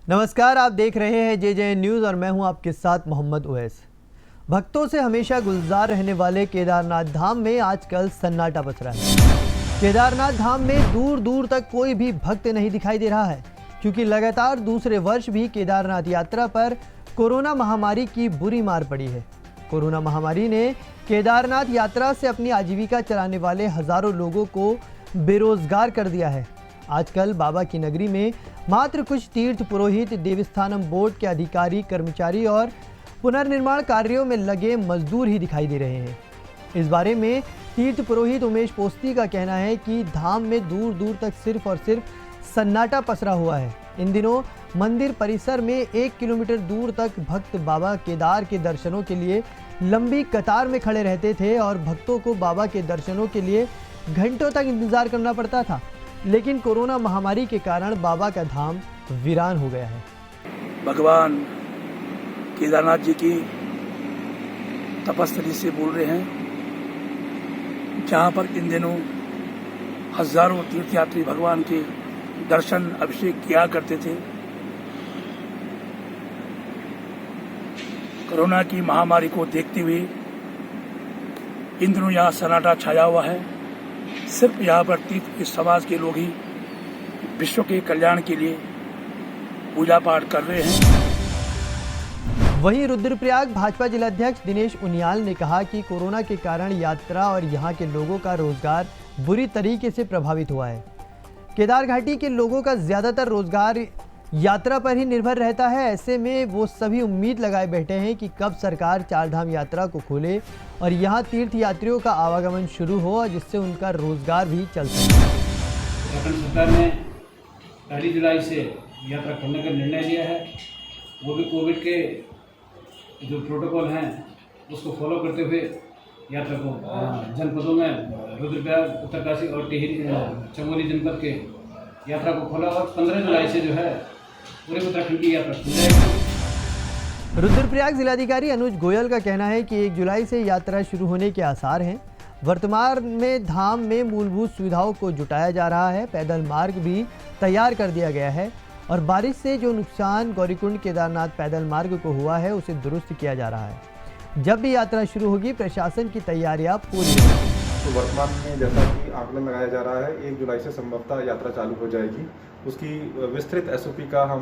नमस्कार, आप देख रहे हैं जे न्यूज़ और मैं हूं आपके साथ मोहम्मद उवैस। भक्तों से हमेशा गुलजार रहने वाले केदारनाथ धाम में आजकल सन्नाटा पसरा है। केदारनाथ धाम में दूर दूर तक कोई भी भक्त नहीं दिखाई दे रहा है, क्योंकि लगातार दूसरे वर्ष भी केदारनाथ यात्रा पर कोरोना महामारी की बुरी मार पड़ी है। कोरोना महामारी ने केदारनाथ यात्रा से अपनी आजीविका चलाने वाले हजारों लोगों को बेरोजगार कर दिया है। आजकल बाबा की नगरी में मात्र कुछ तीर्थ पुरोहित, देवस्थानम बोर्ड के अधिकारी, कर्मचारी और पुनर्निर्माण कार्यों में लगे मजदूर ही दिखाई दे रहे हैं। इस बारे में तीर्थ पुरोहित उमेश पोस्ती का कहना है कि धाम में दूर दूर तक सिर्फ और सिर्फ सन्नाटा पसरा हुआ है। इन दिनों मंदिर परिसर में 1 किलोमीटर दूर तक भक्त बाबा केदार के दर्शनों के लिए लंबी कतार में खड़े रहते थे और भक्तों को बाबा के दर्शनों के लिए घंटों तक इंतजार करना पड़ता था। लेकिन कोरोना महामारी के कारण बाबा का धाम वीरान हो गया है। भगवान केदारनाथ जी की तपस्थली से बोल रहे हैं, जहाँ पर इन दिनों हजारों तीर्थयात्री भगवान के दर्शन अभिषेक किया करते थे। कोरोना की महामारी को देखते हुए इन दिनों यहाँ सन्नाटा छाया हुआ है। सिर्फ यहाँ पर तीर्थ समाज के लोग ही विश्व के कल्याण के लिए पूजा पाठ कर रहे हैं। वहीं रुद्रप्रयाग भाजपा जिलाध्यक्ष दिनेश उनियाल ने कहा कि कोरोना के कारण यात्रा और यहाँ के लोगों का रोजगार बुरी तरीके से प्रभावित हुआ है। केदार घाटी के लोगों का ज्यादातर रोजगार यात्रा पर ही निर्भर रहता है। ऐसे में वो सभी उम्मीद लगाए बैठे हैं कि कब सरकार चारधाम यात्रा को खोले और यहाँ तीर्थ यात्रियों का आवागमन शुरू हो, जिससे उनका रोजगार भी चल सके। उत्तराखंड सरकार ने 1 जुलाई से यात्रा खोलने का निर्णय लिया है। वो भी कोविड के जो प्रोटोकॉल हैं उसको फॉलो करते हुए यात्रा को जनपदों में रुद्रप्रयाग, उत्तरकाशी और टिहरी, चमोली जनपद के यात्रा को खोला और 15 जुलाई से जो है पूरे उत्तराखंड की यात्रा खुल जाएगी। रुद्रप्रयाग जिलाधिकारी अनुज गोयल का कहना है कि 1 जुलाई से यात्रा शुरू होने के आसार हैं। वर्तमान में धाम में मूलभूत सुविधाओं को जुटाया जा रहा है। पैदल मार्ग भी तैयार कर दिया गया है और बारिश से जो नुकसान गौरीकुंड केदारनाथ पैदल मार्ग को हुआ है उसे दुरुस्त किया जा रहा है। जब भी यात्रा शुरू होगी, प्रशासन की तैयारियां पूरी होंगी। तो वर्तमान में जैसा कि आंकलन लगाया जा रहा है, 1 जुलाई से संभवतः यात्रा चालू हो जाएगी। उसकी विस्तृत SOP का हम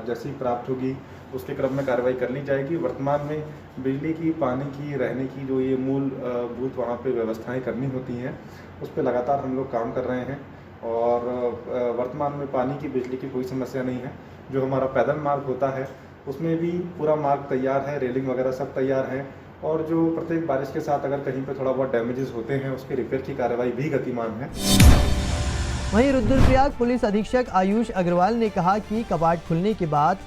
जैसी प्राप्त होगी उसके क्रम में कार्रवाई कर ली जाएगी। वर्तमान में बिजली की, पानी की, रहने की जो ये मूलभूत वहाँ पे व्यवस्थाएं करनी होती हैं, उस पर लगातार हम लोग काम कर रहे हैं और वर्तमान में पानी की, बिजली की कोई समस्या नहीं है। जो हमारा पैदल मार्ग होता है उसमें भी पूरा मार्ग तैयार है, रेलिंग वगैरह सब तैयार है और जो प्रत्येक बारिश के साथ अगर कहीं पे थोड़ा बहुत डैमेजेस होते हैं उसके रिपेयर की कार्रवाई भी गतिमान है। वहीं रुद्रप्रयाग पुलिस अधीक्षक आयुष अग्रवाल ने कहा कि कपाट खुलने के बाद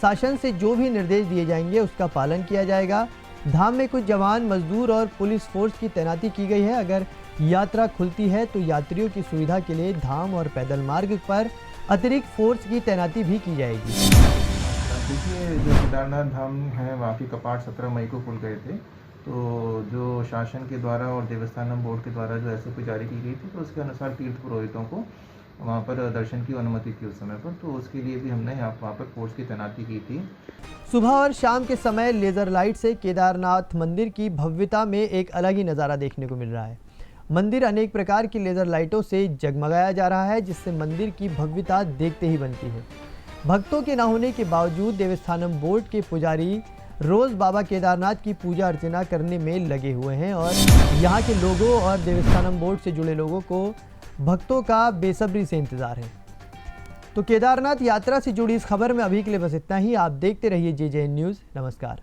शासन से जो भी निर्देश दिए जाएंगे उसका पालन किया जाएगा। धाम में कुछ जवान, मजदूर और पुलिस फोर्स की तैनाती की गई है। अगर यात्रा खुलती है तो यात्रियों की सुविधा के लिए धाम और पैदल मार्ग पर अतिरिक्त फोर्स की तैनाती भी की जाएगी। देखिए, जो केदारनाथ धाम है वहाँ की कपाट 17 मई को खुल गए थे। तो जो शासन के द्वारा और देवस्थानम बोर्ड के द्वारा जो SOP जारी की गई थी, तो उसके अनुसार तीर्थ पुरोहितों को वहाँ पर दर्शन की अनुमति थी उस समय पर। तो उसके लिए भी हमने वहाँ पर फोर्स की तैनाती की थी। सुबह और शाम के समय लेज़र लाइट से केदारनाथ मंदिर की भव्यता में एक अलग ही नज़ारा देखने को मिल रहा है। मंदिर अनेक प्रकार की लेज़र लाइटों से जगमगाया जा रहा है, जिससे मंदिर की भव्यता देखते ही बनती है। भक्तों के न होने के बावजूद देवस्थानम बोर्ड के पुजारी रोज बाबा केदारनाथ की पूजा अर्चना करने में लगे हुए हैं और यहाँ के लोगों और देवस्थानम बोर्ड से जुड़े लोगों को भक्तों का बेसब्री से इंतजार है। तो केदारनाथ यात्रा से जुड़ी इस खबर में अभी के लिए बस इतना ही। आप देखते रहिए जे न्यूज़। नमस्कार।